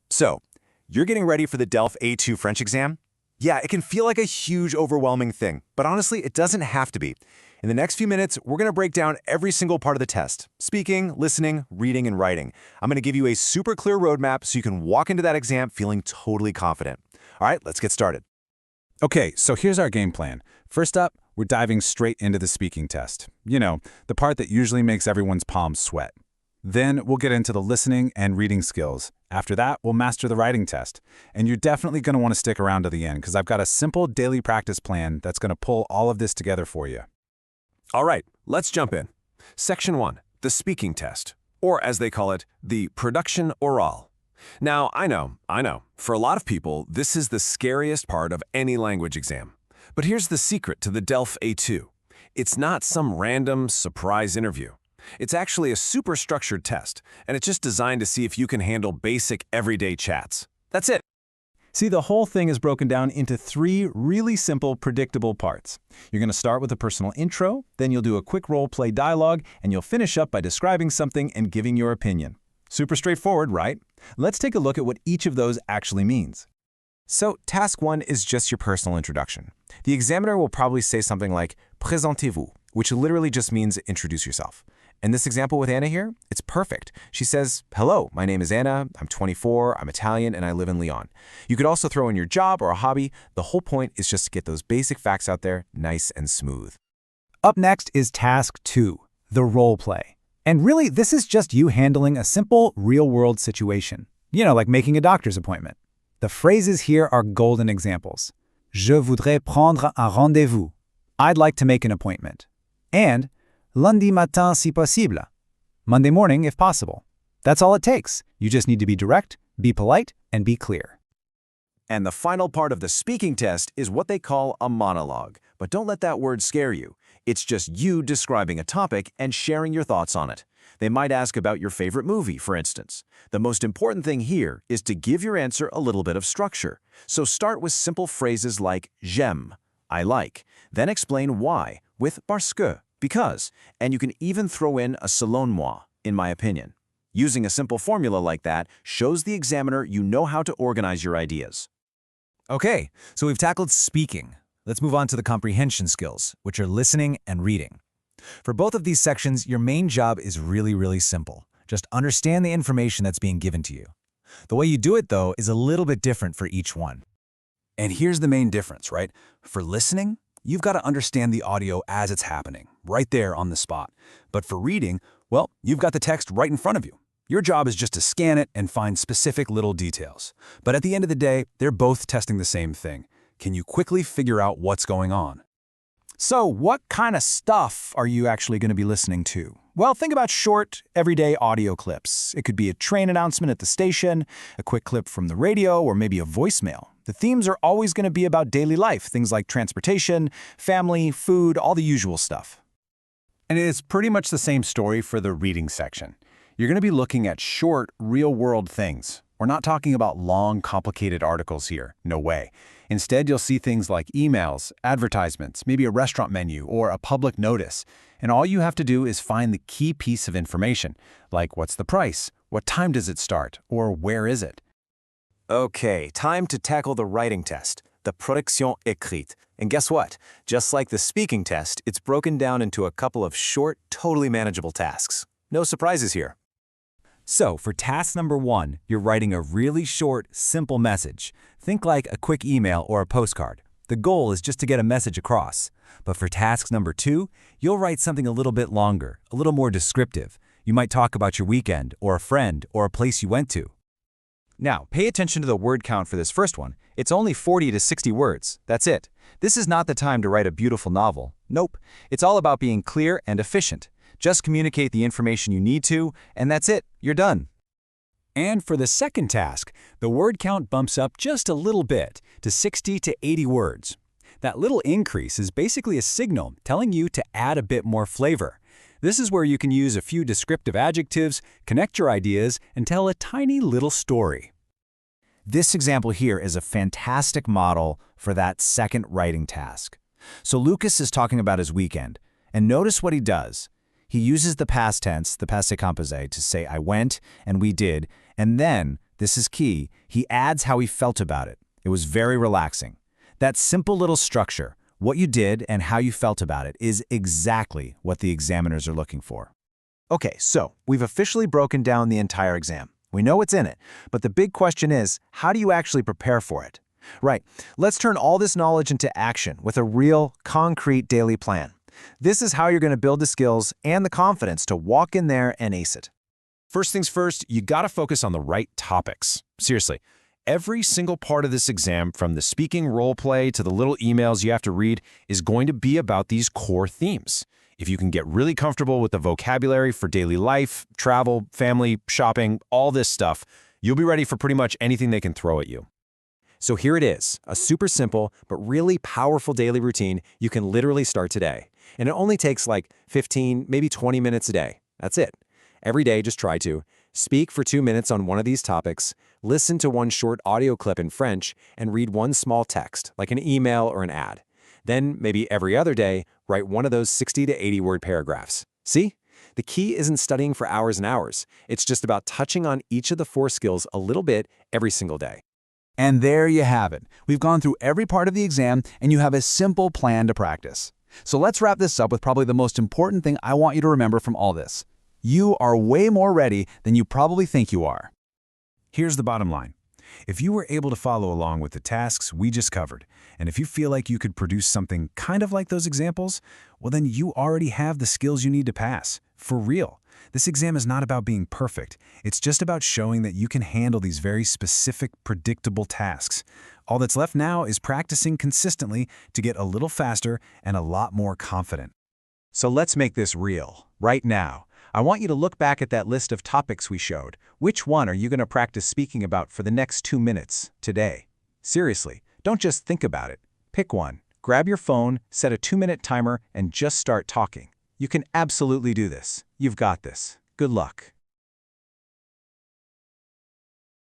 So, you're getting ready for the DELF A2 French exam? Yeah, it can feel like a huge, overwhelming thing, but honestly, it doesn't have to be. In the next few minutes, we're going to break down every single part of the test: speaking, listening, reading, and writing. I'm going to give you a super clear roadmap so you can walk into that exam feeling totally confident. All right, let's get started. Okay, so here's our game plan. First up, we're diving straight into the speaking test. You know, the part that usually makes everyone's palms sweat. Then we'll get into the listening and reading skills. After that, we'll master the writing test. And you're definitely going to want to stick around to the end because I've got a simple daily practice plan that's going to pull all of this together for you. All right, let's jump in. Section 1, the speaking test, or as they call it, the production orale. Now, I know, for a lot of people, this is the scariest part of any language exam. But here's the secret to the DELF A2. It's not some random surprise interview. It's actually a super structured test, and it's just designed to see if you can handle basic everyday chats. That's it. See, the whole thing is broken down into 3 really simple, predictable parts. You're going to start with a personal intro, then you'll do a quick role-play dialogue, and you'll finish up by describing something and giving your opinion. Super straightforward, right? Let's take a look at what each of those actually means. So, task 1 is just your personal introduction. The examiner will probably say something like, "Présentez-vous," which literally just means introduce yourself. In this example with Anna here, it's perfect. She says, "Hello, my name is Anna, I'm 24, I'm Italian, and I live in Lyon." You could also throw in your job or a hobby. The whole point is just to get those basic facts out there nice and smooth. Up next is task 2, the role play. And really, this is just you handling a simple, real-world situation. You know, like making a doctor's appointment. The phrases here are golden examples. Je voudrais prendre un rendez-vous. I'd like to make an appointment. And lundi matin si possible. Monday morning if possible. That's all it takes. You just need to be direct, be polite, and be clear. And the final part of the speaking test is what they call a monologue. But don't let that word scare you. It's just you describing a topic and sharing your thoughts on it. They might ask about your favorite movie, for instance. The most important thing here is to give your answer a little bit of structure. So start with simple phrases like j'aime, I like. Then explain why with parce que, because. And you can even throw in a selon moi, in my opinion. Using a simple formula like that shows the examiner you know how to organize your ideas. Okay, so we've tackled speaking. Let's move on to the comprehension skills, which are listening and reading. For both of these sections, your main job is really simple. Just understand the information that's being given to you. The way you do it, though, is a little bit different for each one. And here's the main difference, right? For listening, you've got to understand the audio as it's happening, right there on the spot. But for reading, well, you've got the text right in front of you. Your job is just to scan it and find specific little details. But at the end of the day, they're both testing the same thing. Can you quickly figure out what's going on? So, what kind of stuff are you actually going to be listening to? Well, think about short, everyday audio clips. It could be a train announcement at the station, a quick clip from the radio, or maybe a voicemail. The themes are always going to be about daily life, things like transportation, family, food, all the usual stuff. And it's pretty much the same story for the reading section. You're going to be looking at short, real-world things. We're not talking about long, complicated articles here. No way. Instead, you'll see things like emails, advertisements, maybe a restaurant menu, or a public notice. And all you have to do is find the key piece of information, like what's the price, what time does it start, or where is it? Okay, time to tackle the writing test, the Compréhension Écrite. And guess what? Just like the speaking test, it's broken down into a couple of short, totally manageable tasks. No surprises here. So, for task number 1, you're writing a really short, simple message. Think like a quick email or a postcard. The goal is just to get a message across. But for task number 2, you'll write something a little bit longer, a little more descriptive. You might talk about your weekend, or a friend, or a place you went to. Now, pay attention to the word count for this first one. It's only 40 to 60 words. That's it. This is not the time to write a beautiful novel. Nope. It's all about being clear and efficient. Just communicate the information you need to, and that's it. You're done. And for the second task, the word count bumps up just a little bit to 60 to 80 words. That little increase is basically a signal telling you to add a bit more flavor. This is where you can use a few descriptive adjectives, connect your ideas, and tell a tiny little story. This example here is a fantastic model for that second writing task. So Lucas is talking about his weekend, and notice what he does. He uses the past tense, the passé composé, to say I went and we did, and then This is key. He adds how he felt about it. It was very relaxing. That simple little structure, what you did and how you felt about it, is exactly what the examiners are looking for. Okay, so we've officially broken down the entire exam. We know what's in it, but the big question is, how do you actually prepare for it? Right, let's turn all this knowledge into action with a real, concrete daily plan. This is how you're going to build the skills and the confidence to walk in there and ace it. First things first, you gotta focus on the right topics. Seriously, every single part of this exam, from the speaking role play to the little emails you have to read, is going to be about these core themes. If you can get really comfortable with the vocabulary for daily life, travel, family, shopping, all this stuff, you'll be ready for pretty much anything they can throw at you. So here it is, a super simple but really powerful daily routine you can literally start today. And it only takes like 15, maybe 20 minutes a day. That's it. Every day, just try to speak for 2 minutes on one of these topics, listen to one short audio clip in French, and read one small text, like an email or an ad. Then, maybe every other day, write one of those 60 to 80-word paragraphs. See? The key isn't studying for hours and hours. It's just about touching on each of the 4 skills a little bit every single day. And there you have it. We've gone through every part of the exam, and you have a simple plan to practice. So let's wrap this up with probably the most important thing I want you to remember from all this. You are way more ready than you probably think you are. Here's the bottom line. If you were able to follow along with the tasks we just covered, and if you feel like you could produce something kind of like those examples, well then you already have the skills you need to pass. For real. This exam is not about being perfect. It's just about showing that you can handle these very specific, predictable tasks. All that's left now is practicing consistently to get a little faster and a lot more confident. So let's make this real, right now. I want you to look back at that list of topics we showed. Which one are you going to practice speaking about for the next 2 minutes today? Seriously, don't just think about it. Pick one, grab your phone, set a 2-minute timer, and just start talking. You can absolutely do this. You've got this. Good luck.